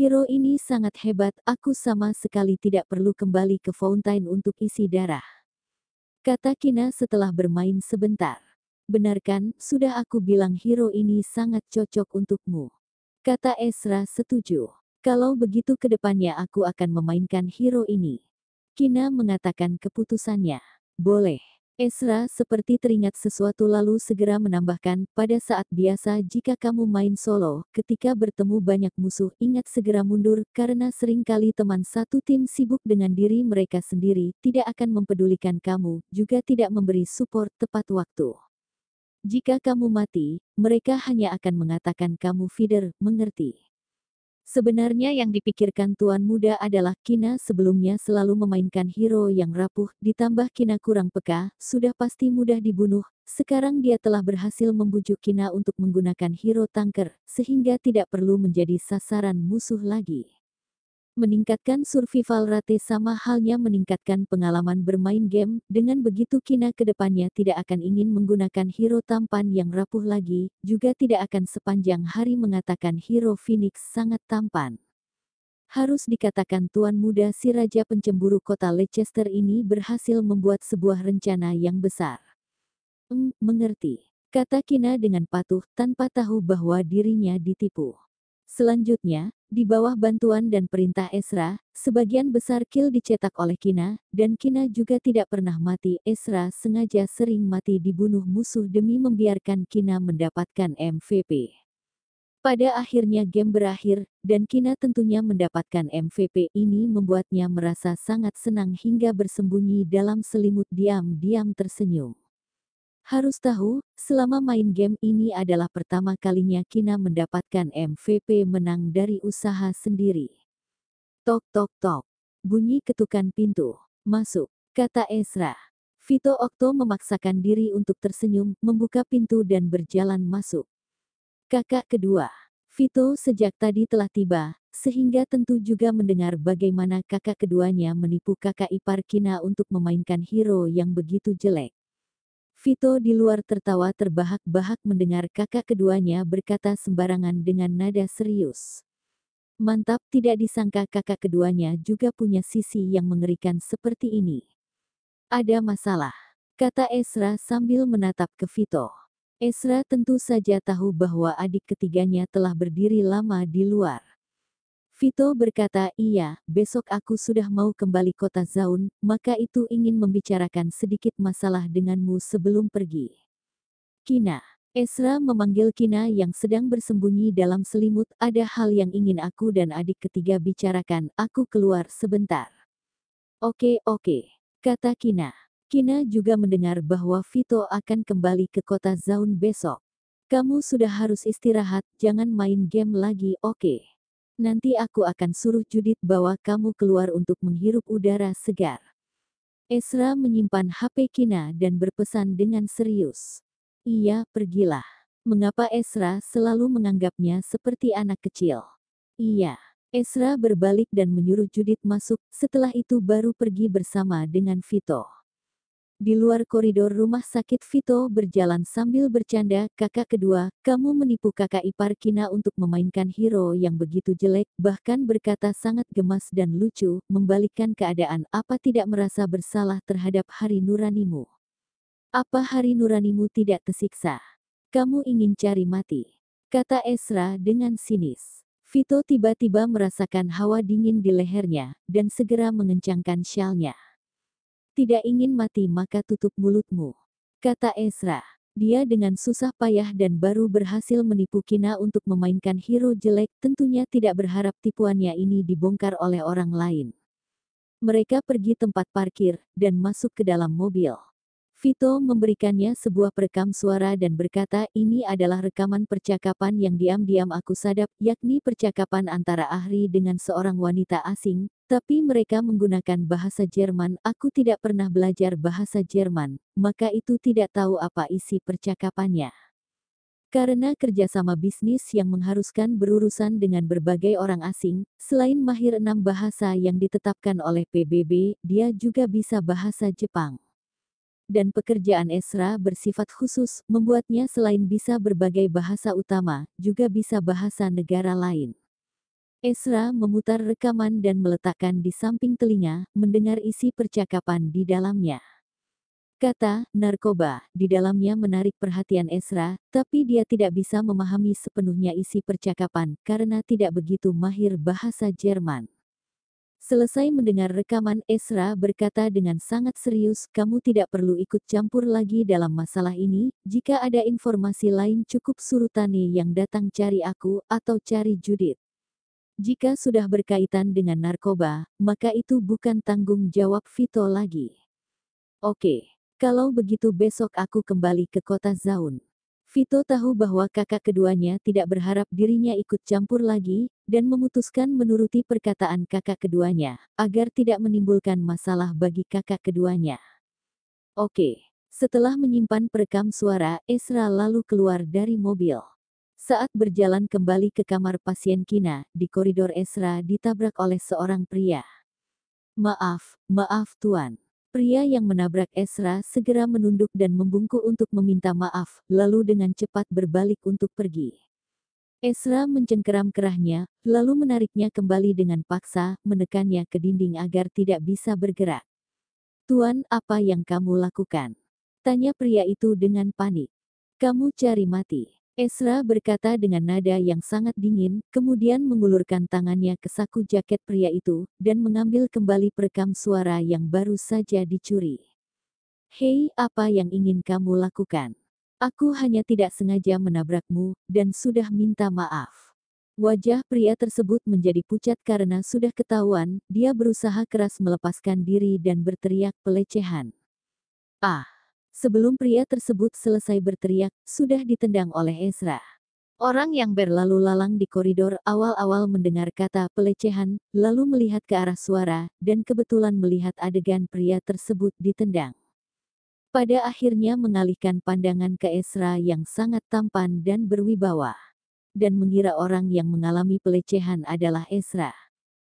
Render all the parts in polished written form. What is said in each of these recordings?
Hero ini sangat hebat, aku sama sekali tidak perlu kembali ke Fountain untuk isi darah. Kata Kina setelah bermain sebentar. Benar kan, sudah aku bilang hero ini sangat cocok untukmu. Kata Ezra setuju. Kalau begitu kedepannya aku akan memainkan hero ini. Kina mengatakan keputusannya. Boleh. Ezra seperti teringat sesuatu lalu segera menambahkan, pada saat biasa jika kamu main solo, ketika bertemu banyak musuh, ingat segera mundur, karena seringkali teman satu tim sibuk dengan diri mereka sendiri, tidak akan mempedulikan kamu, juga tidak memberi support tepat waktu. Jika kamu mati, mereka hanya akan mengatakan kamu feeder, mengerti? Sebenarnya yang dipikirkan Tuan Muda adalah Kina sebelumnya selalu memainkan hero yang rapuh, ditambah Kina kurang peka, sudah pasti mudah dibunuh. Sekarang dia telah berhasil membujuk Kina untuk menggunakan hero tanker, sehingga tidak perlu menjadi sasaran musuh lagi. Meningkatkan survival rate sama halnya meningkatkan pengalaman bermain game, dengan begitu Kina kedepannya tidak akan ingin menggunakan hero tampan yang rapuh lagi, juga tidak akan sepanjang hari mengatakan hero Phoenix sangat tampan. Harus dikatakan Tuan Muda si Raja Pencemburu Kota Leicester ini berhasil membuat sebuah rencana yang besar. Mengerti. Kata Kina dengan patuh tanpa tahu bahwa dirinya ditipu. Selanjutnya, di bawah bantuan dan perintah Ezra, sebagian besar kill dicetak oleh Kina, dan Kina juga tidak pernah mati. Ezra sengaja sering mati dibunuh musuh demi membiarkan Kina mendapatkan MVP. Pada akhirnya game berakhir, dan Kina tentunya mendapatkan MVP ini membuatnya merasa sangat senang hingga bersembunyi dalam selimut diam-diam tersenyum. Harus tahu, selama main game ini adalah pertama kalinya Kina mendapatkan MVP menang dari usaha sendiri. Tok tok tok. Bunyi ketukan pintu. Masuk, kata Ezra. Vito Okto memaksakan diri untuk tersenyum, membuka pintu dan berjalan masuk. Kakak kedua. Vito sejak tadi telah tiba, sehingga tentu juga mendengar bagaimana kakak keduanya menipu kakak ipar Kina untuk memainkan hero yang begitu jelek. Vito di luar tertawa terbahak-bahak mendengar kakak keduanya berkata sembarangan dengan nada serius. Mantap, tidak disangka kakak keduanya juga punya sisi yang mengerikan seperti ini. Ada masalah, kata Ezra sambil menatap ke Vito. Ezra tentu saja tahu bahwa adik ketiganya telah berdiri lama di luar. Vito berkata, iya, besok aku sudah mau kembali kota Zaun, maka itu ingin membicarakan sedikit masalah denganmu sebelum pergi. Kina. Ezra memanggil Kina yang sedang bersembunyi dalam selimut, ada hal yang ingin aku dan adik ketiga bicarakan, aku keluar sebentar. Oke, kata Kina. Kina juga mendengar bahwa Vito akan kembali ke kota Zaun besok. Kamu sudah harus istirahat, jangan main game lagi, oke? Nanti aku akan suruh Judith bawa kamu keluar untuk menghirup udara segar. Ezra menyimpan HP Kina dan berpesan dengan serius. Iya, pergilah. Mengapa Ezra selalu menganggapnya seperti anak kecil? Iya. Ezra berbalik dan menyuruh Judith masuk, setelah itu baru pergi bersama dengan Vito. Di luar koridor rumah sakit Vito berjalan sambil bercanda, kakak kedua, kamu menipu kakak ipar Kina untuk memainkan hero yang begitu jelek, bahkan berkata sangat gemas dan lucu, membalikkan keadaan, apa tidak merasa bersalah terhadap hari nuranimu? Apa hari nuranimu tidak tersiksa? Kamu ingin cari mati? Kata Ezra dengan sinis. Vito tiba-tiba merasakan hawa dingin di lehernya, dan segera mengencangkan syalnya. Tidak ingin mati maka tutup mulutmu, kata Ezra. Dia dengan susah payah dan baru berhasil menipu Kina untuk memainkan hero jelek, tentunya tidak berharap tipuannya ini dibongkar oleh orang lain. Mereka pergi tempat parkir, dan masuk ke dalam mobil. Vito memberikannya sebuah perekam suara dan berkata ini adalah rekaman percakapan yang diam-diam aku sadap, yakni percakapan antara Ahri dengan seorang wanita asing, tapi mereka menggunakan bahasa Jerman, aku tidak pernah belajar bahasa Jerman, maka itu tidak tahu apa isi percakapannya. Karena kerjasama bisnis yang mengharuskan berurusan dengan berbagai orang asing, selain mahir 6 bahasa yang ditetapkan oleh PBB, dia juga bisa bahasa Jepang. Dan pekerjaan Ezra bersifat khusus, membuatnya selain bisa berbagai bahasa utama, juga bisa bahasa negara lain. Ezra memutar rekaman dan meletakkan di samping telinga, mendengar isi percakapan di dalamnya. Kata narkoba di dalamnya menarik perhatian Ezra, tapi dia tidak bisa memahami sepenuhnya isi percakapan karena tidak begitu mahir bahasa Jerman. Selesai mendengar rekaman, Ezra berkata dengan sangat serius, "Kamu tidak perlu ikut campur lagi dalam masalah ini. Jika ada informasi lain cukup suruh Tani yang datang cari aku atau cari Judith. Jika sudah berkaitan dengan narkoba, maka itu bukan tanggung jawab Vito lagi." Oke. Kalau begitu besok aku kembali ke kota Zaun. Vito tahu bahwa kakak keduanya tidak berharap dirinya ikut campur lagi, dan memutuskan menuruti perkataan kakak keduanya, agar tidak menimbulkan masalah bagi kakak keduanya. Oke. Setelah menyimpan perekam suara, Ezra lalu keluar dari mobil. Saat berjalan kembali ke kamar pasien Kina, di koridor Ezra ditabrak oleh seorang pria. "Maaf, maaf Tuan." Pria yang menabrak Ezra segera menunduk dan membungkuk untuk meminta maaf, lalu dengan cepat berbalik untuk pergi. Ezra mencengkeram kerahnya, lalu menariknya kembali dengan paksa, menekannya ke dinding agar tidak bisa bergerak. "Tuan, apa yang kamu lakukan?" tanya pria itu dengan panik. "Kamu cari mati." Ezra berkata dengan nada yang sangat dingin, kemudian mengulurkan tangannya ke saku jaket pria itu, dan mengambil kembali perekam suara yang baru saja dicuri. "Hei, apa yang ingin kamu lakukan? Aku hanya tidak sengaja menabrakmu, dan sudah minta maaf." Wajah pria tersebut menjadi pucat karena sudah ketahuan, dia berusaha keras melepaskan diri dan berteriak pelecehan. "Ah!" Sebelum pria tersebut selesai berteriak, sudah ditendang oleh Ezra. Orang yang berlalu lalang di koridor awal-awal mendengar kata pelecehan, lalu melihat ke arah suara, dan kebetulan melihat adegan pria tersebut ditendang. Pada akhirnya mengalihkan pandangan ke Ezra yang sangat tampan dan berwibawa. Dan mengira orang yang mengalami pelecehan adalah Ezra.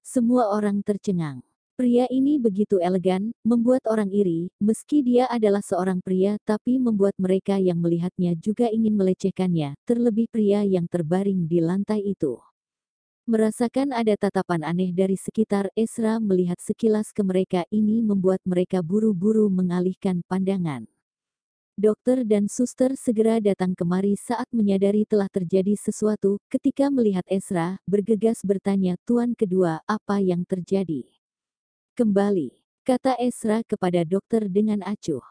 Semua orang tercengang. Pria ini begitu elegan, membuat orang iri, meski dia adalah seorang pria tapi membuat mereka yang melihatnya juga ingin melecehkannya, terlebih pria yang terbaring di lantai itu. Merasakan ada tatapan aneh dari sekitar, Ezra melihat sekilas ke mereka ini membuat mereka buru-buru mengalihkan pandangan. Dokter dan suster segera datang kemari saat menyadari telah terjadi sesuatu, ketika melihat Ezra, bergegas bertanya, "Tuan kedua, apa yang terjadi?" "Kembali," kata Ezra kepada dokter dengan acuh.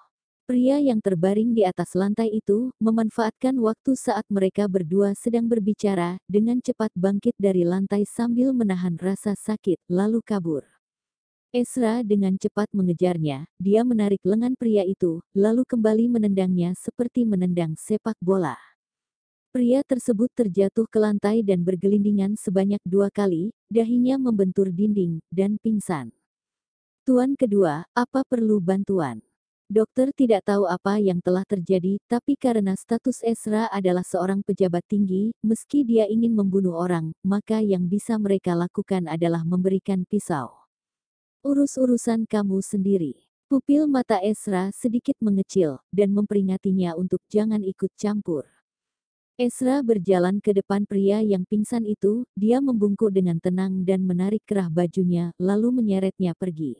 Pria yang terbaring di atas lantai itu, memanfaatkan waktu saat mereka berdua sedang berbicara, dengan cepat bangkit dari lantai sambil menahan rasa sakit, lalu kabur. Ezra dengan cepat mengejarnya, dia menarik lengan pria itu, lalu kembali menendangnya seperti menendang sepak bola. Pria tersebut terjatuh ke lantai dan bergelindingan sebanyak 2 kali, dahinya membentur dinding, dan pingsan. "Tuan kedua, apa perlu bantuan?" Dokter tidak tahu apa yang telah terjadi, tapi karena status Ezra adalah seorang pejabat tinggi, meski dia ingin membunuh orang, maka yang bisa mereka lakukan adalah memberikan pisau. "Urus urusan kamu sendiri." Pupil mata Ezra sedikit mengecil, dan memperingatinya untuk jangan ikut campur. Ezra berjalan ke depan pria yang pingsan itu, dia membungkuk dengan tenang dan menarik kerah bajunya, lalu menyeretnya pergi.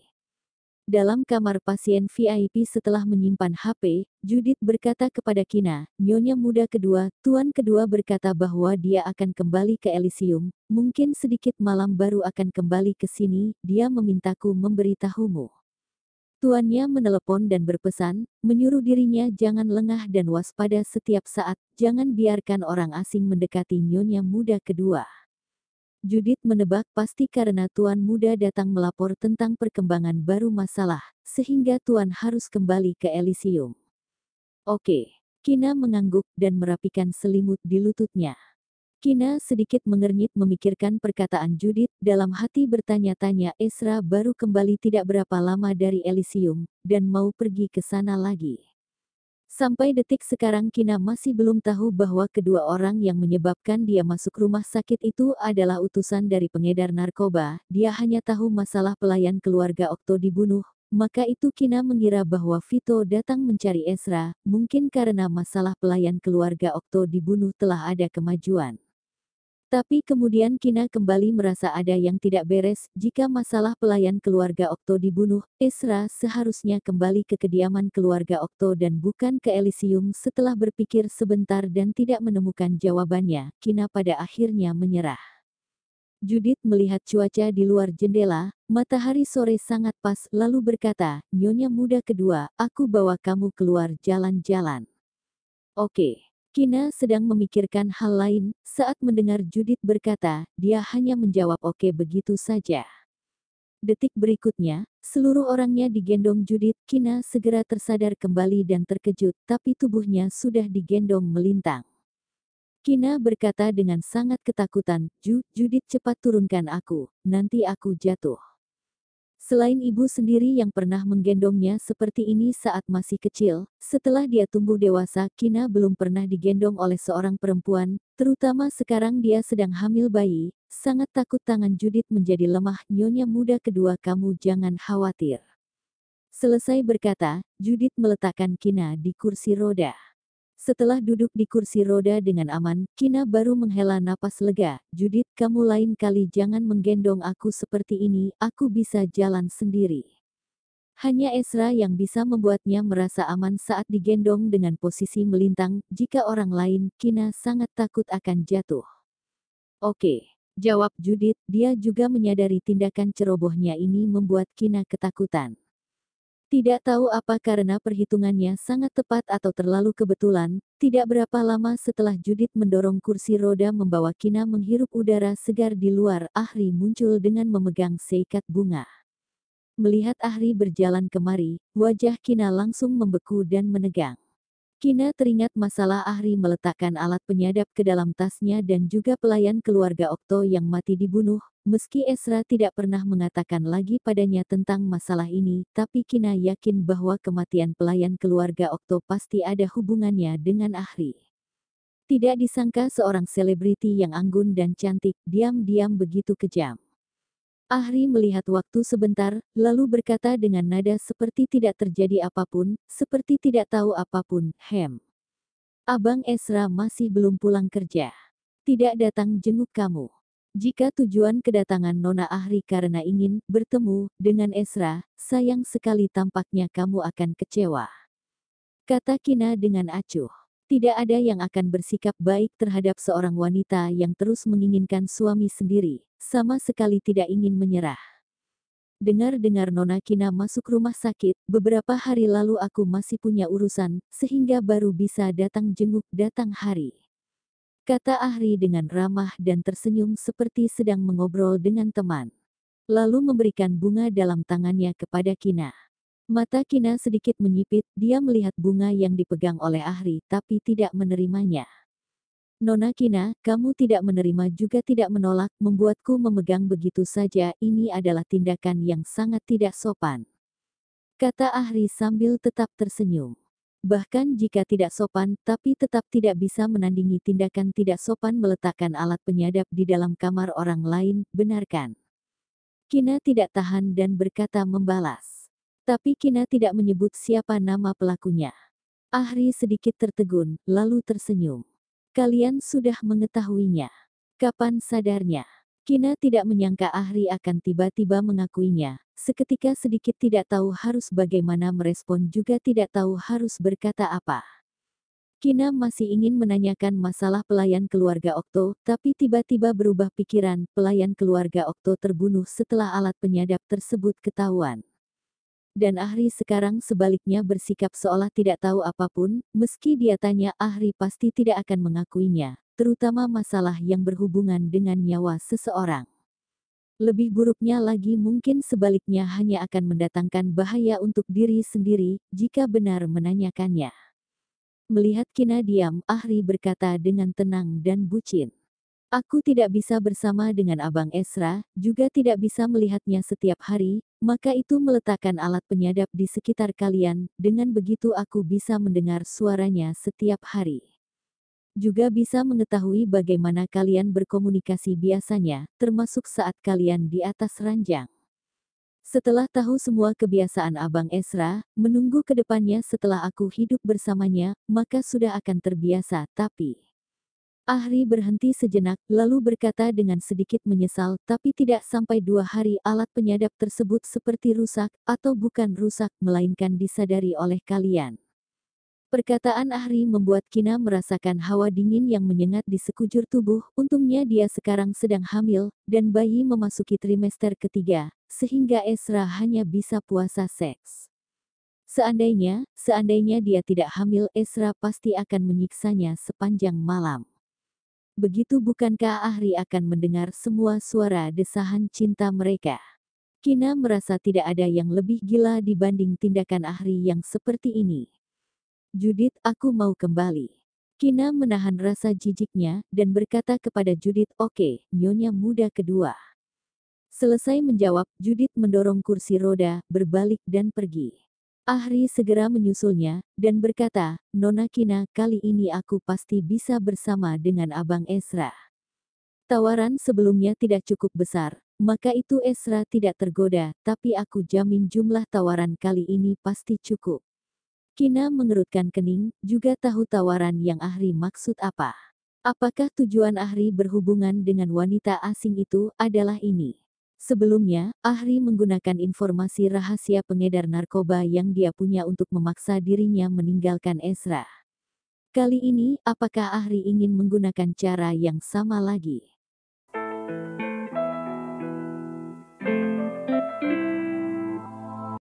Dalam kamar pasien VIP setelah menyimpan HP, Judith berkata kepada Kina, "Nyonya muda kedua, tuan kedua berkata bahwa dia akan kembali ke Elysium, mungkin sedikit malam baru akan kembali ke sini, dia memintaku memberitahumu." Tuannya menelepon dan berpesan, menyuruh dirinya jangan lengah dan waspada setiap saat, jangan biarkan orang asing mendekati nyonya muda kedua. Judith menebak pasti karena tuan muda datang melapor tentang perkembangan baru masalah, sehingga tuan harus kembali ke Elysium. "Oke." Kina mengangguk dan merapikan selimut di lututnya. Kina sedikit mengernyit memikirkan perkataan Judith, dalam hati bertanya-tanya, Ezra baru kembali tidak berapa lama dari Elysium, dan mau pergi ke sana lagi. Sampai detik sekarang Kina masih belum tahu bahwa kedua orang yang menyebabkan dia masuk rumah sakit itu adalah utusan dari pengedar narkoba, dia hanya tahu masalah pelayan keluarga Okto dibunuh, maka itu Kina mengira bahwa Vito datang mencari Ezra, mungkin karena masalah pelayan keluarga Okto dibunuh telah ada kemajuan. Tapi kemudian Kina kembali merasa ada yang tidak beres. Jika masalah pelayan keluarga Okto dibunuh, Ezra seharusnya kembali ke kediaman keluarga Okto dan bukan ke Elysium. Setelah berpikir sebentar dan tidak menemukan jawabannya, Kina pada akhirnya menyerah. Judith melihat cuaca di luar jendela, matahari sore sangat pas, lalu berkata, "Nyonya muda kedua, aku bawa kamu keluar jalan-jalan." Oke. Kina sedang memikirkan hal lain, saat mendengar Judith berkata, dia hanya menjawab oke begitu saja. Detik berikutnya, seluruh orangnya digendong Judith. Kina segera tersadar kembali dan terkejut, tapi tubuhnya sudah digendong melintang. Kina berkata dengan sangat ketakutan, Judith cepat turunkan aku, nanti aku jatuh." Selain ibu sendiri yang pernah menggendongnya seperti ini saat masih kecil, setelah dia tumbuh dewasa, Kina belum pernah digendong oleh seorang perempuan, terutama sekarang dia sedang hamil bayi. Sangat takut tangan Judith menjadi lemah. "Nyonya muda kedua, kamu jangan khawatir." Selesai berkata, Judith meletakkan Kina di kursi roda. Setelah duduk di kursi roda dengan aman, Kina baru menghela napas lega. "Judith, kamu lain kali jangan menggendong aku seperti ini, aku bisa jalan sendiri." Hanya Ezra yang bisa membuatnya merasa aman saat digendong dengan posisi melintang. Jika orang lain, Kina sangat takut akan jatuh. "Oke," jawab Judith. Dia juga menyadari tindakan cerobohnya ini membuat Kina ketakutan. Tidak tahu apa karena perhitungannya sangat tepat atau terlalu kebetulan, tidak berapa lama setelah Judith mendorong kursi roda membawa Kina menghirup udara segar di luar, Ahri muncul dengan memegang seikat bunga. Melihat Ahri berjalan kemari, wajah Kina langsung membeku dan menegang. Kina teringat masalah Ahri meletakkan alat penyadap ke dalam tasnya dan juga pelayan keluarga Okto yang mati dibunuh. Meski Ezra tidak pernah mengatakan lagi padanya tentang masalah ini, tapi Kina yakin bahwa kematian pelayan keluarga Okto pasti ada hubungannya dengan Ahri. Tidak disangka seorang selebriti yang anggun dan cantik, diam-diam begitu kejam. Ahri melihat waktu sebentar, lalu berkata dengan nada seperti tidak terjadi apapun, seperti tidak tahu apapun, Abang Ezra masih belum pulang kerja. Tidak datang jenguk kamu. Jika tujuan kedatangan Nona Ahri karena ingin bertemu dengan Ezra, sayang sekali tampaknya kamu akan kecewa," kata Kina dengan acuh. Tidak ada yang akan bersikap baik terhadap seorang wanita yang terus menginginkan suami sendiri, sama sekali tidak ingin menyerah. "Dengar-dengar Nona Kina masuk rumah sakit, beberapa hari lalu aku masih punya urusan, sehingga baru bisa datang jenguk datang hari," kata Ahri dengan ramah dan tersenyum seperti sedang mengobrol dengan teman. Lalu memberikan bunga dalam tangannya kepada Kina. Mata Kina sedikit menyipit, dia melihat bunga yang dipegang oleh Ahri tapi tidak menerimanya. "Nona Kina, kamu tidak menerima juga tidak menolak, membuatku memegang begitu saja, ini adalah tindakan yang sangat tidak sopan," kata Ahri sambil tetap tersenyum. Bahkan jika tidak sopan, tapi tetap tidak bisa menandingi tindakan tidak sopan meletakkan alat penyadap di dalam kamar orang lain, benar kan? Kina tidak tahan dan berkata membalas. Tapi Kina tidak menyebut siapa nama pelakunya. Ahri sedikit tertegun, lalu tersenyum. "Kalian sudah mengetahuinya. Kapan sadarnya?" Kina tidak menyangka Ahri akan tiba-tiba mengakuinya. Seketika sedikit tidak tahu harus bagaimana merespon juga tidak tahu harus berkata apa. Kina masih ingin menanyakan masalah pelayan keluarga Okto, tapi tiba-tiba berubah pikiran. Pelayan keluarga Okto terbunuh setelah alat penyadap tersebut ketahuan. Dan Ahri sekarang sebaliknya bersikap seolah tidak tahu apapun, meski dia tanya Ahri pasti tidak akan mengakuinya, terutama masalah yang berhubungan dengan nyawa seseorang. Lebih buruknya lagi mungkin sebaliknya hanya akan mendatangkan bahaya untuk diri sendiri, jika benar menanyakannya. Melihat Kina diam, Ahri berkata dengan tenang dan bucin. "Aku tidak bisa bersama dengan Abang Ezra, juga tidak bisa melihatnya setiap hari, maka itu meletakkan alat penyadap di sekitar kalian, dengan begitu aku bisa mendengar suaranya setiap hari. Juga bisa mengetahui bagaimana kalian berkomunikasi biasanya, termasuk saat kalian di atas ranjang. Setelah tahu semua kebiasaan Abang Ezra, menunggu ke depannya setelah aku hidup bersamanya, maka sudah akan terbiasa, tapi..." Ahri berhenti sejenak, lalu berkata dengan sedikit menyesal, tapi tidak sampai 2 hari alat penyadap tersebut seperti rusak, atau bukan rusak, melainkan disadari oleh kalian. Perkataan Ahri membuat Kina merasakan hawa dingin yang menyengat di sekujur tubuh, untungnya dia sekarang sedang hamil, dan bayi memasuki trimester ketiga, sehingga Esra hanya bisa puasa seks. Seandainya dia tidak hamil, Esra pasti akan menyiksanya sepanjang malam. Begitu bukankah Ahri akan mendengar semua suara desahan cinta mereka? Kina merasa tidak ada yang lebih gila dibanding tindakan Ahri yang seperti ini. Judith, aku mau kembali. Kina menahan rasa jijiknya, dan berkata kepada Judith, oke, nyonya muda kedua. Selesai menjawab, Judith mendorong kursi roda, berbalik dan pergi. Ahri segera menyusulnya, dan berkata, Nona Kina, kali ini aku pasti bisa bersama dengan Abang Esra. Tawaran sebelumnya tidak cukup besar, maka itu Esra tidak tergoda, tapi aku jamin jumlah tawaran kali ini pasti cukup. Kina mengerutkan kening, juga tahu tawaran yang Ahri maksud apa. Apakah tujuan Ahri berhubungan dengan wanita asing itu adalah ini? Sebelumnya, Ahri menggunakan informasi rahasia pengedar narkoba yang dia punya untuk memaksa dirinya meninggalkan Esra. Kali ini, apakah Ahri ingin menggunakan cara yang sama lagi?